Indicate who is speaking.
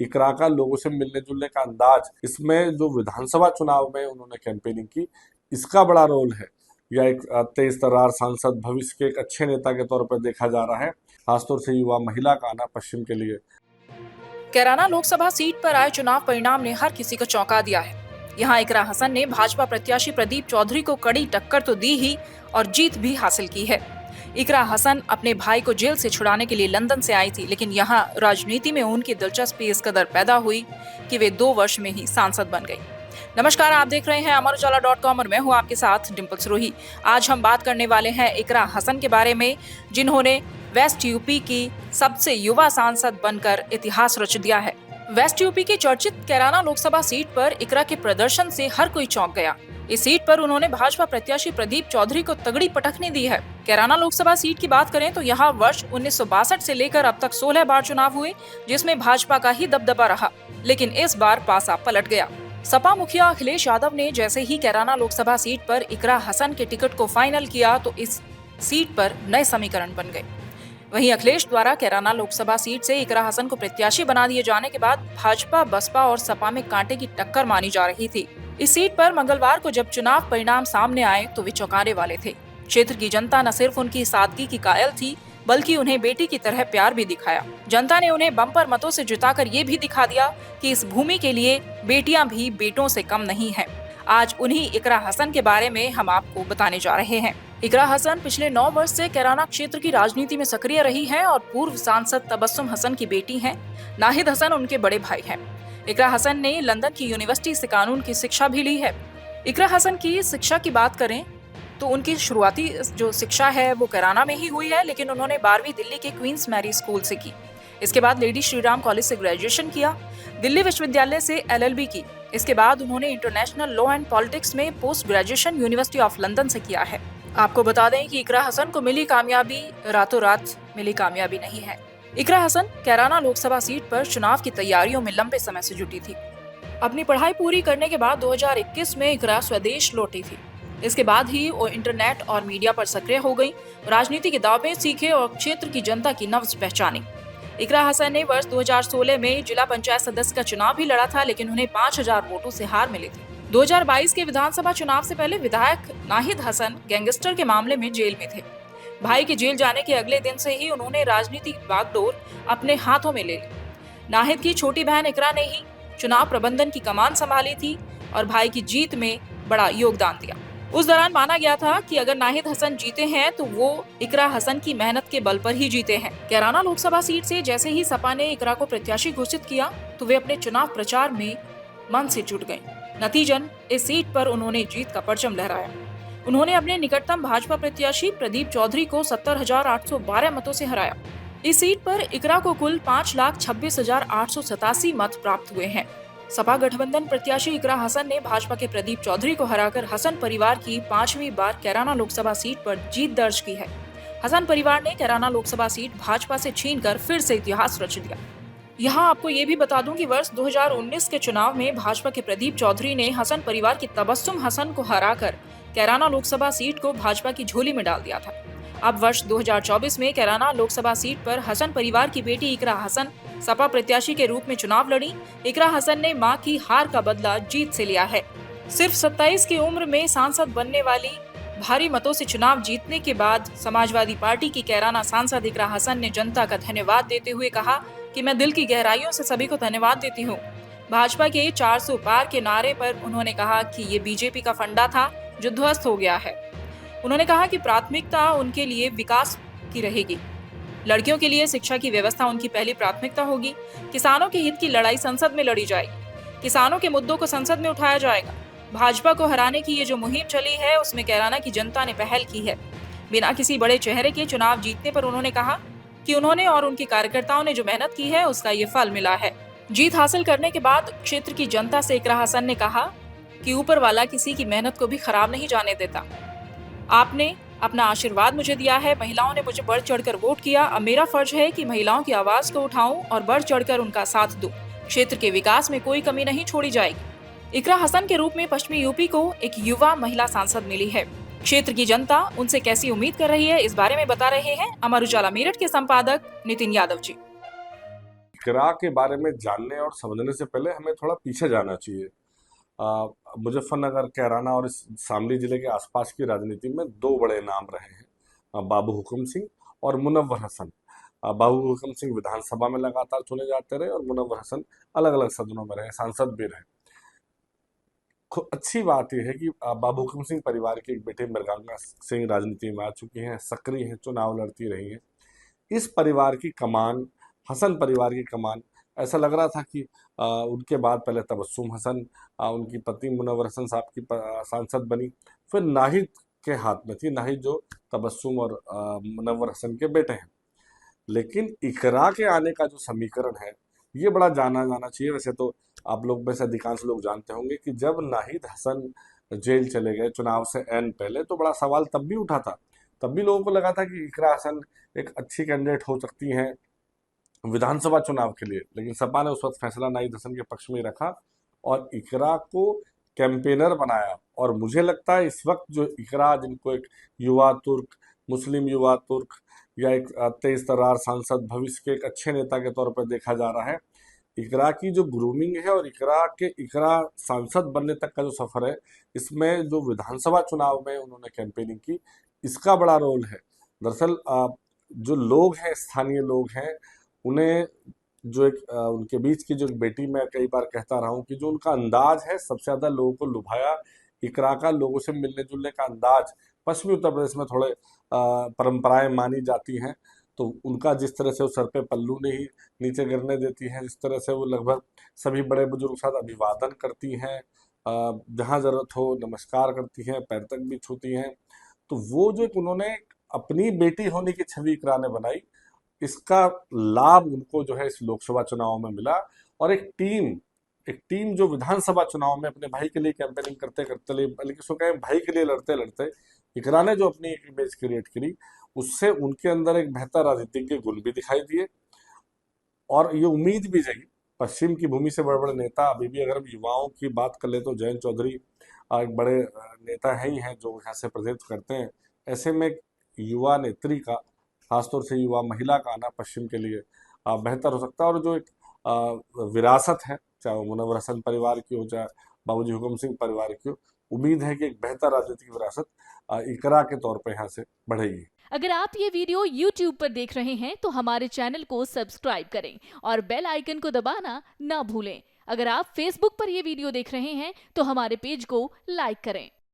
Speaker 1: इकरा का लोगों से मिलने जुलने का अंदाज, इसमें जो विधानसभा चुनाव में उन्होंने कैंपेनिंग की, इसका बड़ा रोल है। या एक तेज तर्रार सांसद, भविष्य के एक अच्छे नेता के तौर पर देखा जा रहा है, खासतौर से युवा महिला का आना पश्चिम के लिए।
Speaker 2: कैराना लोकसभा सीट पर आए चुनाव परिणाम ने हर किसी को चौंका दिया है। यहाँ इकरा हसन ने भाजपा प्रत्याशी प्रदीप चौधरी को कड़ी टक्कर तो दी ही और जीत भी हासिल की है। इकरा हसन अपने भाई को जेल से छुड़ाने के लिए लंदन से आई थी, लेकिन यहाँ राजनीति में उनकी दिलचस्पी इस कदर पैदा हुई कि वे 2 वर्ष में ही सांसद बन गई। नमस्कार, आप देख रहे हैं अमरउजाला.com और मैं हूँ आपके साथ डिम्पल सरोही। आज हम बात करने वाले हैं इकरा हसन के बारे में, जिन्होंने वेस्ट यूपी की सबसे युवा सांसद बनकर इतिहास रच दिया है। वेस्ट यूपी की चर्चित कैराना लोकसभा सीट पर इकरा के प्रदर्शन से हर कोई चौंक गया। इस सीट पर उन्होंने भाजपा प्रत्याशी प्रदीप चौधरी को तगड़ी पटखनी दी है। कैराना लोकसभा सीट की बात करें तो यहाँ वर्ष 1962 से लेकर अब तक 16 बार चुनाव हुए, जिसमें भाजपा का ही दबदबा रहा, लेकिन इस बार पासा पलट गया। सपा मुखिया अखिलेश यादव ने जैसे ही कैराना लोकसभा सीट पर इकरा हसन के टिकट को फाइनल किया तो इस सीट पर नए समीकरण बन गए। वहीं अखिलेश द्वारा कैराना लोकसभा सीट से इकरा हसन को प्रत्याशी बना दिए जाने के बाद भाजपा, बसपा और सपा में कांटे की टक्कर मानी जा रही थी। इस सीट पर मंगलवार को जब चुनाव परिणाम सामने आए तो वे चौंकाने वाले थे। क्षेत्र की जनता न सिर्फ उनकी सादगी की कायल थी, बल्कि उन्हें बेटी की तरह प्यार भी दिखाया। जनता ने उन्हें बम्पर मतों से जिताकर ये भी दिखा दिया कि इस भूमि के लिए बेटियां भी बेटों से कम नहीं हैं। आज उन्हीं इकरा हसन के बारे में हम आपको बताने जा रहे हैं। इकरा हसन पिछले 9 वर्ष से कैराना क्षेत्र की राजनीति में सक्रिय रही हैं और पूर्व सांसद तबस्सुम हसन की बेटी हैं। नाहिद हसन उनके बड़े भाई हैं। इकरा हसन ने लंदन की यूनिवर्सिटी से कानून की शिक्षा भी ली है। इकरा हसन की शिक्षा की बात करें तो उनकी शुरुआती जो शिक्षा है वो कैराना में ही हुई है, लेकिन उन्होंने 12वीं दिल्ली के क्वींस मैरी स्कूल से की। इसके बाद लेडी श्रीराम कॉलेज से ग्रेजुएशन किया, दिल्ली विश्वविद्यालय से LLB की। इसके बाद उन्होंने इंटरनेशनल लॉ एंड पॉलिटिक्स में post graduation university of London से किया है। आपको बता दें कि इकरा हसन को मिली कामयाबी रातों रात मिली कामयाबी नहीं है। इकरा हसन कैराना लोकसभा सीट पर चुनाव की तैयारियों में लंबे समय से जुटी थी। अपनी पढ़ाई पूरी करने के बाद 2021 में इकरा स्वदेश लौटी थी। इसके बाद ही वो इंटरनेट और मीडिया पर सक्रिय हो गई, राजनीति के दांव सीखे और क्षेत्र की जनता की नब्ज पहचानी। इकरा हसन ने वर्ष 2016 में जिला पंचायत सदस्य का चुनाव भी लड़ा था, लेकिन उन्हें 5000 वोटों से हार मिली थी। 2022 के विधानसभा चुनाव से पहले विधायक नाहिद हसन गैंगस्टर के मामले में जेल में थे। भाई के जेल जाने के अगले दिन से ही उन्होंने राजनीतिक बागडोर अपने हाथों में ले ली। नाहिद की छोटी बहन इकरा ने ही चुनाव प्रबंधन की कमान संभाली थी और भाई की जीत में बड़ा योगदान दिया। उस दौरान माना गया था कि अगर नाहिद हसन जीते हैं तो वो इकरा हसन की मेहनत के बल पर ही जीते हैं। कैराना लोकसभा सीट से जैसे ही सपा ने इकरा को प्रत्याशी घोषित किया तो वे अपने चुनाव प्रचार में मन से जुट गए। नतीजन इस सीट पर उन्होंने जीत का परचम लहराया। उन्होंने अपने निकटतम भाजपा प्रत्याशी प्रदीप चौधरी को 70,812 मतों से हराया। इस सीट पर इकरा को कुल 5,26,887 मत प्राप्त हुए हैं। सपा गठबंधन प्रत्याशी इकरा हसन ने भाजपा के प्रदीप चौधरी को हराकर हसन परिवार की 5वीं बार कैराना लोकसभा सीट पर जीत दर्ज की है। हसन परिवार ने कैराना लोकसभा सीट भाजपा से छीनकर फिर से इतिहास रच दिया। यहाँ आपको ये भी बता दूं कि वर्ष 2019 के चुनाव में भाजपा के प्रदीप चौधरी ने हसन परिवार की तबस्सुम हसन को हराकर कैराना लोकसभा सीट को भाजपा की झोली में डाल दिया था। अब वर्ष 2024 में कैराना लोकसभा सीट पर हसन परिवार की बेटी इकरा हसन सपा प्रत्याशी के रूप में चुनाव लड़ी। इकरा हसन ने मां की हार का बदला जीत से लिया है। सिर्फ 27 की उम्र में सांसद बनने वाली भारी मतों से चुनाव जीतने के बाद समाजवादी पार्टी की कैराना सांसद इकरा हसन ने जनता का धन्यवाद देते हुए कहा कि मैं दिल की गहराइयों से सभी को धन्यवाद देती हूँ। भाजपा के 400 पार के नारे पर उन्होंने कहा कि ये बीजेपी का फंडा था जो ध्वस्त हो गया है। उन्होंने कहा कि प्राथमिकता उनके लिए विकास की रहेगी। लड़कियों के लिए शिक्षा की व्यवस्था उनकी पहली प्राथमिकता होगी। किसानों के हित की लड़ाई संसद में लड़ी जाएगी। किसानों के मुद्दों को संसद में उठाया जाएगा। भाजपा को हराने की ये जो मुहिम चली है उसमें कैराना की जनता ने पहल की है। बिना किसी बड़े चेहरे के चुनाव जीतने पर उन्होंने कहा कि उन्होंने और उनके कार्यकर्ताओं ने जो मेहनत की है उसका ये फल मिला है। जीत हासिल करने के बाद क्षेत्र की जनता से इकरा हसन ने कहा कि ऊपर वाला किसी की मेहनत को भी खराब नहीं जाने देता। आपने अपना आशीर्वाद मुझे दिया है, महिलाओं ने मुझे बढ़ चढ़कर वोट किया। अब मेरा फर्ज है कि महिलाओं की आवाज को उठाऊं और बढ़ चढ़कर उनका साथ दूं। क्षेत्र के विकास में कोई कमी नहीं छोड़ी जाएगी। इकरा हसन के रूप में पश्चिमी यूपी को एक युवा महिला सांसद मिली है। क्षेत्र की जनता उनसे कैसी उम्मीद कर रही है, इस बारे में बता रहे हैं अमर उजाला मेरठ के संपादक नितिन यादव जी।
Speaker 1: इकरा के बारे में जानने और समझने से पहले हमें थोड़ा पीछे जाना चाहिए। मुजफ्फरनगर, कैराना और इस शामली जिले के आसपास की राजनीति में दो बड़े नाम रहे हैं, बाबू हुकुम सिंह और मुनव्वर हसन। बाबू हुकुम सिंह विधानसभा में लगातार चुने जाते रहे और मुनव्वर हसन अलग अलग सदनों में रहे, सांसद भी रहे। अच्छी बात यह है कि बाबू हुकुम सिंह परिवार की एक बेटी मृगांका सिंह राजनीति में आ चुकी हैं, सक्रिय हैं, चुनाव लड़ती रही हैं। इस परिवार की कमान, हसन परिवार की कमान, ऐसा लग रहा था कि उनके बाद पहले तबस्सुम हसन, उनकी पत्नी मुनव्वर हसन साहब की सांसद बनी, फिर नाहिद के हाथ में थी, नाहिद जो तबस्सुम और मुनव्वर हसन के बेटे हैं। लेकिन इकरा के आने का जो समीकरण है ये बड़ा जाना जाना चाहिए। वैसे तो आप लोग में से अधिकांश लोग जानते होंगे कि जब नाहिद हसन जेल चले गए चुनाव से एन पहले, तो बड़ा सवाल तब भी उठा था, तब भी लोगों को लगा था कि इकरा हसन एक अच्छी कैंडिडेट हो सकती हैं विधानसभा चुनाव के लिए। लेकिन सपा ने उस वक्त फैसला नाहिद हसन के पक्ष में रखा और इकरा को कैंपेनर बनाया। और मुझे लगता है इस वक्त जो इकरा, जिनको एक युवा तुर्क, मुस्लिम युवा तुर्क या एक तेज तर्रार सांसद, भविष्य के एक अच्छे नेता के तौर पर देखा जा रहा है, इकरा की जो ग्रूमिंग है और इकरा सांसद बनने तक का जो सफर है, इसमें जो विधानसभा चुनाव में उन्होंने कैंपेनिंग की, इसका बड़ा रोल है। दरअसल जो लोग हैं, स्थानीय लोग हैं, उन्हें जो एक उनके बीच की जो एक बेटी, मैं कई बार कहता रहा हूँ कि जो उनका अंदाज है सबसे ज्यादा लोगों को लुभाया। इकरा का लोगों से मिलने जुलने का अंदाज, पश्चिमी उत्तर प्रदेश में थोड़े परंपराएं मानी जाती हैं, तो उनका जिस तरह से वो सर पे पल्लू नहीं नीचे गिरने देती हैं, जिस तरह से वो लगभग सभी बड़े बुजुर्ग के साथ अभिवादन करती हैं, जहाँ जरूरत हो नमस्कार करती हैं, पैर तक भी छूती हैं, तो वो जो एक उन्होंने अपनी बेटी होने की छवि इकरा ने बनाई, इसका लाभ उनको जो है इस लोकसभा चुनाव में मिला। और एक टीम जो विधानसभा चुनाव में अपने भाई के लिए कैंपेनिंग करते करते, बल्कि उसको कहें भाई के लिए लड़ते लड़ते, इकरा ने जो अपनी एक इमेज क्रिएट करी, उससे उनके अंदर एक बेहतर राजनीतिज्ञ गुण भी दिखाई दिए और ये उम्मीद भी जगी। पश्चिम की भूमि से बड़े बड़े नेता, अभी भी अगर हम युवाओं की बात कर ले तो जयंत चौधरी एक बड़े नेता है ही हैं जो यहाँ से प्रतिनिधित्व करते हैं। ऐसे में एक युवा नेत्री का, खासतौर से युवा महिला का आना पश्चिम के लिए बेहतर हो सकता है। और जो एक विरासत है, चाहे वो मुनव्वर हसन परिवार की हो, चाहे बाबूजी हुकुम सिंह परिवार की हो, उम्मीद है कि एक बेहतर राजनीतिक विरासत इकरा के तौर पर यहाँ से बढ़ेगी।
Speaker 3: अगर आप ये वीडियो YouTube पर देख रहे हैं तो हमारे चैनल को सब्सक्राइब करें और बेल आइकन को दबाना ना भूलें। अगर आप Facebook पर ये वीडियो देख रहे हैं तो हमारे पेज को लाइक करें।